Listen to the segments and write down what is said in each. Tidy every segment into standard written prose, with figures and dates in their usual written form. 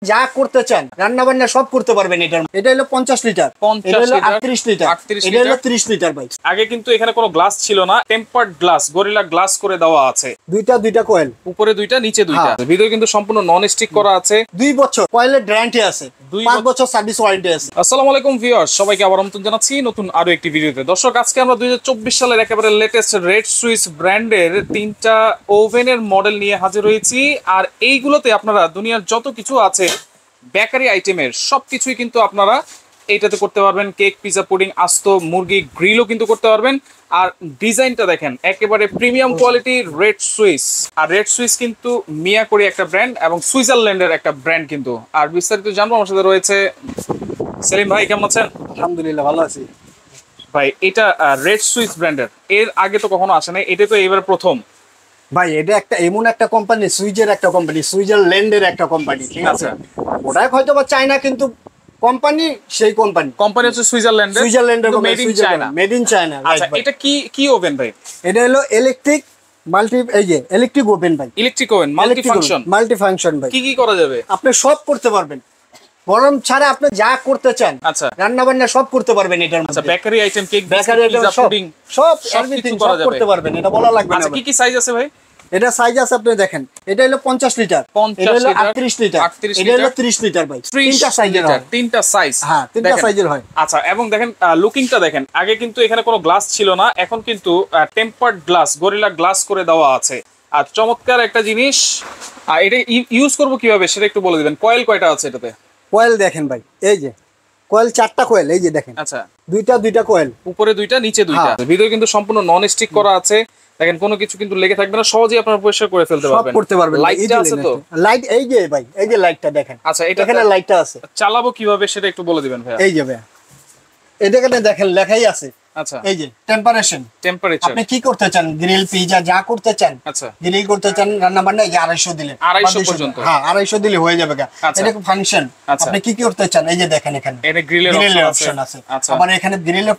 যা করতে চান রান্না বান্না সব করতে পারবেন। এটা হলো 50 লিটার, এটা হলো 38 লিটার, এটা হলো 30 লিটার ভাই। আগে কিন্তু এখানে কোনো গ্লাস ছিল না, টেম্পারড গ্লাস, গরিলা গ্লাস করে দেওয়া আছে। দুইটা কয়েল, উপরে দুইটা নিচে দুইটা, ভিতরে কিন্তু সম্পূর্ণ নন স্টিক করা আছে। 2 বছর কয়েলের গ্যারান্টি আছে, 5 বছর সার্ভিস ওয়ারেন্টি আছে। আসসালামু আলাইকুম ভিউয়ার্স, সবাইকে আবার আমন্ত্রণ জানাচ্ছি নতুন আরো একটি ভিডিওতে। দর্শক, আজকে আমরা 2024 সালের একেবারে লেটেস্ট রেড সুইস ব্র্যান্ডের 3টা ওভেনের মডেল নিয়ে হাজির হয়েছি। আর এইগুলোতে আপনারা দুনিয়ার যত কিছু আছে বেকারি আইটেমের সবকিছুই কিন্তু আপনারা এইটাতে করতে পারবেন। কেক, পিজা, পুডিং, আস্ত মুরগি গ্রিলও কিন্তু করতে পারবেন। আর ডিজাইনটা দেখেন, একেবারে প্রিমিয়াম কোয়ালিটি রেড সুইস। আর রেড সুইস কিন্তু মিয়াকোরি একটা ব্র্যান্ড এবং সুইজারল্যান্ডের একটা ব্র্যান্ড কিন্তু। আর বিস্তারিত জানবো, আমার সাথে রয়েছে সেলিম ভাই। কেমন আছেন? আলহামদুলিল্লাহ ভালো আছি ভাই। এটা রেড সুইস ব্র্যান্ডের, এর আগে তো কখনো আসে নাই, এটা তো এবার প্রথম ভাই। এটা একটা এমন একটা কোম্পানি, সুইজের একটা কোম্পানি, সুইজারল্যান্ডের একটা কোম্পানি, ঠিক আছে? ওটা হয়তো বা চায়না, কিন্তু কোম্পানি সেই কোম্পানি হচ্ছে সুইজারল্যান্ডের, made in China. Made in China. আচ্ছা, এটা কি ওভেন ভাই? এটা হলো ইলেকট্রিক ওভেন ভাই। ইলেকট্রিক ওভেন, মাল্টি ফাংশন ভাই। কি করা যাবে? আপনি সব করতে পারবেন, গরম ছাড়া আপনি যা করতে চান। আচ্ছা, রান্না বান্না সব করতে পারবেন এটার মধ্যে। আচ্ছা, bakery item, cake, bakery item, pudding সব এভরিথিং করতে পারবেন, এটা বলা লাগবে না। আচ্ছা, কি সাইজ আছে ভাই? এটা সাইজ আছে, আপনি দেখেন, এটা হলো 50 লিটার, এটা হলো 38 লিটার, এটা হলো 30 লিটার ভাই। তিনটা সাইজের হয়, তিনটা সাইজ। হ্যাঁ, তিনটা সাইজের হয়। আচ্ছা, এবং দেখেন লুকিংটা দেখেন, আগে কিন্তু এখানে কোনো গ্লাস ছিল না, এখন কিন্তু টেম্পারড গ্লাস, গরিলা গ্লাস করে দেওয়া আছে। আর চমৎকার একটা জিনিস। আর এটা ইউজ করব কিভাবে সেটা একটু বলে দিবেন। কয়েল কয়টা আছে এটাতে? কয়েল দেখেন ভাই, এই যে কয়েল 4টা কয়েল, এই যে দেখেন। আচ্ছা, দুইটা কয়েল, উপরে দুইটা নিচে দুইটা, ভিতরে কিন্তু সম্পূর্ণ নন স্টিক করা আছে। দেখেন, কোনো কিছু কিন্তু লেগে থাকবে না, সহজেই আপনারা পরিষ্কার করে ফেলতে পারবেন। সব করতে পারবেন। লাইট আছে তো? লাইট এই যে ভাই, এই যে লাইটটা দেখেন। আচ্ছা, এখানে লাইটটা আছে। চালাবো কিভাবে সেটা একটু বলে দিবেন ভাই। এই যে ভাই, এখানে দেখেন লেখাই আছে। আচ্ছা, এই যে টেম্পারেচার, আপনি কি করতে চান, গ্রিল, পিজা যা করতে চান। আচ্ছা, গ্রিল করতে চান, রান্না বান্না, এই যে 250 দিলে, 250 পর্যন্ত। হ্যাঁ, 250 দিলে হয়ে যাবে। এটা ফাংশন, আপনি কি করতে চান, এই যে দেখেন এখানে এটা গ্রিলের অপশন আছে। আবার এখানে গ্রিলের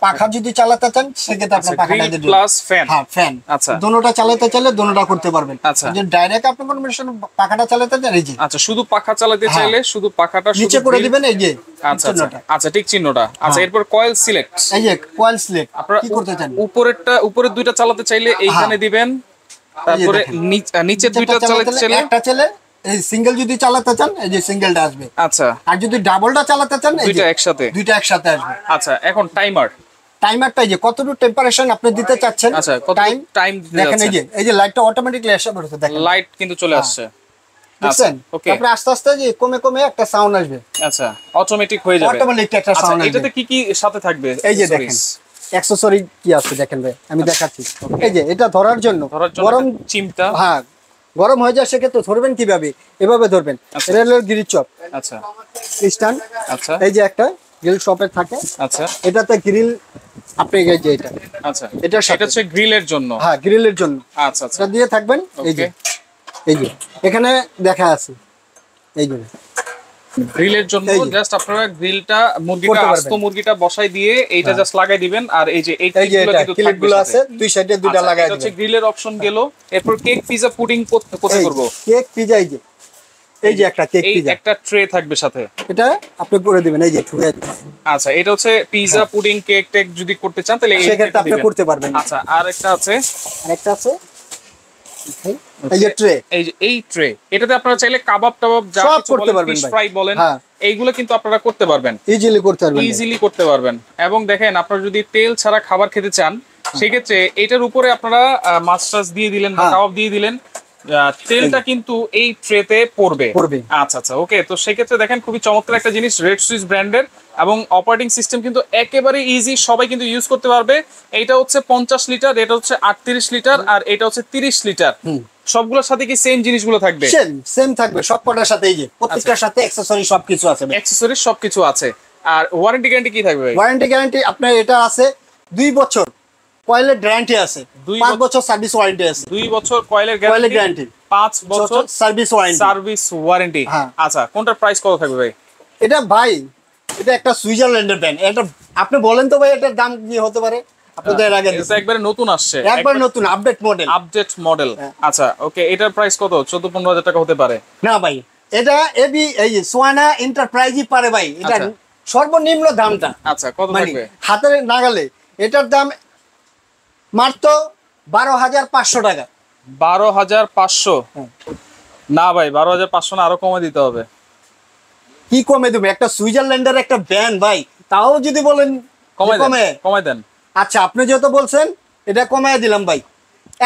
পাখা যদি চালাতে চান, সেক্ষেত্রে আপনি পাখাটা দিবেন, প্লাস ফ্যান। হ্যাঁ, ফ্যান। আচ্ছা, দুটোটা চালাতে চাইলে দুটোটা করতে পারবেন। আচ্ছা, যদি ডাইরেক্ট আপনি কোন মেশিন পাখাটা চালাতে চান, এই যে আচ্ছা, শুধু পাখা চালাতে চাইলে শুধু পাখাটা নিচে করে দিবেন, এই যে আচ্ছা আচ্ছা, ঠিক চিহ্নটা। আচ্ছা, এরপর কয়েল সিলেক্ট, এই যে কয়েল সিলেক্ট, কি করতে চান। উপরের দুইটা চালাতে চাইলে এইখানে দিবেন, তারপরে নিচের দুইটা চালাতে চাইলে একটা চাইলে, এই সিঙ্গেল যদি চালাতে চান, এই যে সিঙ্গেলটা আসবে। আচ্ছা, আর যদি ডাবলটা চালাতে চান, দুইটা একসাথে আসবে। আচ্ছা, এখন টাইমারটা যে কতটুকু টেম্পারেচার আপনি দিতে চাচ্ছেন। আচ্ছা, টাইম দেখেন, এই যে লাইটটা অটোমেটিক্যালি এসে পড়ছে, দেখেন লাইট কিন্তু চলে আসছে। বুঝছেন? তারপরে আস্তে আস্তে যে কমে একটা সাউন্ড আসবে। আচ্ছা, অটোমেটিক হয়ে যাবে, অটোমেটিক একটা সাউন্ড আসবে। এটাতে কি সাথে থাকবে? এই যে দেখেন অ্যাকসেসরি কি আছে দেখেন ভাই, আমি দেখাচ্ছি। এই যে এটা ধরার জন্য গরম চিমটা, হ্যাঁ, গরম হয়ে যায়, সেক্ষেত্রে ধরবেন কিভাবে, এভাবে ধরবেন। এটা হলো গ্রিল চপ। আচ্ছা, স্ট্যান্ড। আচ্ছা, এই যে একটা গ্রিল শপের থাকে। আচ্ছা, এটাতে গ্রিল আপনি এই যে এটা, আচ্ছা, এটা হচ্ছে গ্রিলের জন্য। হ্যাঁ, গ্রিলের জন্য। আচ্ছা আচ্ছা, এটা দিয়ে থাকবেন। এই যে এখানে দেখা আছে, এই যে গ্রিলের জন্য জাস্ট আপনারা গ্রিলটা, আস্ত মুরগিটা বসাই দিয়ে এইটা জাস্ট লাগাই দিবেন। আর এই যে ক্লিপগুলো আছে, দুই সাইডে দুইটা লাগাই দিবেন। হচ্ছে গ্রিলের অপশন গেল। এরপর কেক, পিজা, পুডিং কোথায় করব? কেক, পিজা, এই যে একটা কেক, পিজা একটা ট্রে থাকবে সাথে, এটা আপনি করে দিবেন। এই যে আচ্ছা, এটা হচ্ছে পিজা, পুডিং, কেক টেক যদি করতে চান তাহলে সেক্ষেত্রে আপনি করতে পারবেন। আচ্ছা, আর একটা আছে, এই যে ট্রে, এই ট্রে, এটাতে আপনারা চাইলে কাবাব টাবাব যা কিছু করতে পারবেন, ফিশ ফ্রাই বলেন, এইগুলো কিন্তু আপনারা করতে পারবেন, ইজিলি করতে পারবেন। এবং দেখেন, আপনারা যদি তেল ছাড়া খাবার খেতে চান, সেক্ষেত্রে এটার উপরে আপনারা মাছ টাছ দিয়ে দিলেন বা কাবাব দিয়ে দিলেন, তেলটা কিন্তু এই ট্রেতে পড়বে। আচ্ছা আচ্ছা, ওকে। তো সেক্ষেত্রে দেখেন, খুবই চমৎকার একটা জিনিস, রেড সুইস ব্র্যান্ডের, এবং অপারেটিং সিস্টেম কিন্তু একেবারে ইজি, সবাই কিন্তু ইউজ করতে পারবে। এইটা হচ্ছে 50 লিটার, এটা হচ্ছে 38 লিটার, আর এটা হচ্ছে 30 লিটার। সবগুলোর সাথে কি সেম জিনিসগুলো থাকবে? সেম থাকবে সবকটার সাথে। এই যে প্রত্যেকটার সাথে অ্যাকসেসরি সবকিছু আছে, সবকিছু আছে। আর ওয়ারেন্টি গ্যারান্টি কি থাকবে? ওয়ারেন্টি গ্যারান্টি আপনার এটা আছে 2 বছর কয়েলের গ্যারান্টি আছে, 5 বছর সার্ভিস ওয়ারেন্টি আছে। 2 বছর কয়েলের গ্যারান্টি, 5 বছর সার্ভিস ওয়ারেন্টি। আচ্ছা, কোনটার প্রাইস কত থাকবে ভাই? এটা ভাই, এটা একটা সুইজারল্যান্ডের ব্র্যান্ড। এটা আপনি বলেন তো ভাই, এটার দাম কি হতে পারে? আপনাদের আগে এটা একবারে নতুন আসছে, একবার নতুন আপডেট মডেল। আচ্ছা, ওকে। এটার প্রাইস কত? 14-15 হাজার টাকা হতে পারে? না ভাই, এটা এবি এই যে সোয়ানা এন্টারপ্রাইজই পারে ভাই, এটা সর্বনিম্ন দামটা। আচ্ছা, কত থাকবে হাতে নাগালে? এটার দাম মাত্র 12,500 টাকা। 12,500? না ভাই, 12,500 না, আরো কমে দিতে হবে। কি কমে দেবে? একটা সুইজারল্যান্ডের একটা ব্যান্ড ভাই, তাও যদি বলেন কমে দেন। আচ্ছা, আপনি যেহেতু বলছেন এটা কমায় দিলাম ভাই,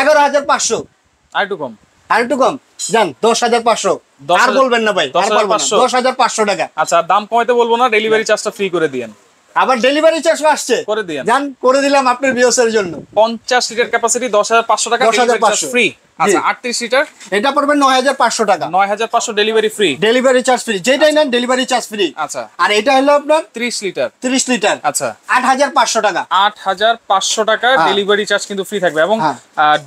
11,500। আর একটু কম, আর একটু কম যান, 10,500। আর বলবেন না ভাই, 10,500 টাকা। আচ্ছা, দাম কমাইতে বলবো না, ডেলিভারি চার্জটা ফ্রি করে দিয়েন। আবার ডেলিভারি চার্জ আসছে, করে দিয়েন। জান, করে দিলাম আপনার ভিউয়ার্সের জন্য। 50 লিটার ক্যাপাসিটি 10,500 টাকা, 10,500 ফ্রি। আচ্ছা, 38 লিটার এটা পড়বে 9,500 টাকা। 9,500 delivery free. Delivery charge free, যেটাই নেন ডেলিভারি চার্জ ফ্রি। আচ্ছা, আর এটা হলো আপনার 30 লিটার। 30 লিটার, আচ্ছা, 8,500 টাকা। 8,500 টাকা ডেলিভারি চার্জ কিন্তু ফ্রি থাকবে। এবং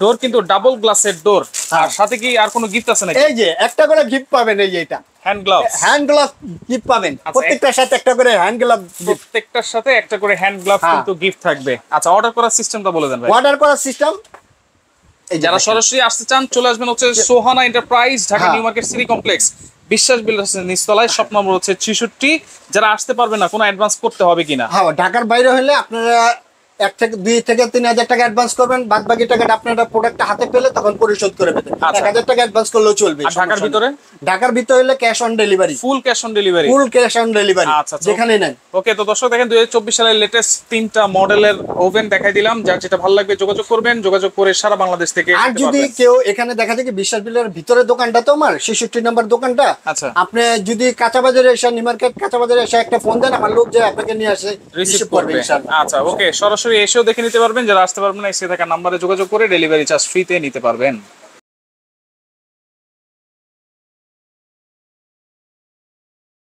ডোর কিন্তু ডাবল গ্লাসের ডোর। আর সাথে কি আর কোনো গিফট আছে নাকি? এই যে একটা করে গিফট পাবেন, এই যে এটা hand gloves. Hand glove gift পাবেন, প্রত্যেকটার সাথে একটা করে হ্যান্ড গ্লাভ, প্রত্যেকটার সাথে একটা করে হ্যান্ড গ্লাভ কিন্তু গিফট থাকবে। আচ্ছা, অর্ডার করার সিস্টেমটা বলে দেন ভাই। অর্ডার করার সিস্টেম, যারা সরাসরি আসতে চান চলে আসবেন হচ্ছে Sohana enterprise, Dhaka new market city complex, বিশ্বাস বিল্ডার্স নিচতলায়, শপ নম্বর হচ্ছে 66। যারা আসতে পারবেন না, কোনো অ্যাডভান্স করতে হবে কিনা? হ্যাঁ, ঢাকার বাইরে হলে আপনারা 2 থেকে 3,000 টাকা অ্যাডভান্স করবেন, বাদ বাকি টাকাটা আপনারা প্রোডাক্টটা হাতে পেলে তখন পরিশোধ করে দেবেন। 1,000 টাকা অ্যাডভান্স করলেও চলবে। ঢাকার ভিতরে? ঢাকার ভিতরে হলে cash on delivery, full cash on delivery. Full cash on delivery, যেখানে নেন। ওকে, তো দর্শক দেখেন 2024 সালের লেটেস্ট 3টা মডেলের ওভেন দেখাই দিলাম। যার যেটা ভালো লাগবে যোগাযোগ করবেন, যোগাযোগ করে সারা বাংলাদেশ থেকে। আর যদি কেউ এখানে দেখা যায় কি বিশ্বাস বিল্ডারের ভিতরে দোকানটা তো আমার 66 নম্বর দোকানটা, আচ্ছা, আপনি যদি কাঁচা বাজারে এসে নিউ মার্কেট কাঁচা বাজারে এসে একটা ফোন দেন, আমার লোক যে আপনাকে নিয়ে আসে রিসিভ করবে ইনশাআল্লাহ। আচ্ছা, ওকে, সরাসরি এসেও দেখে নিতে পারবেন। যারা আসতে পারবেন না, এসে থাকা নম্বরে যোগাযোগ করে ডেলিভারি চার্জ ফ্রিতে নিতে পারবেন।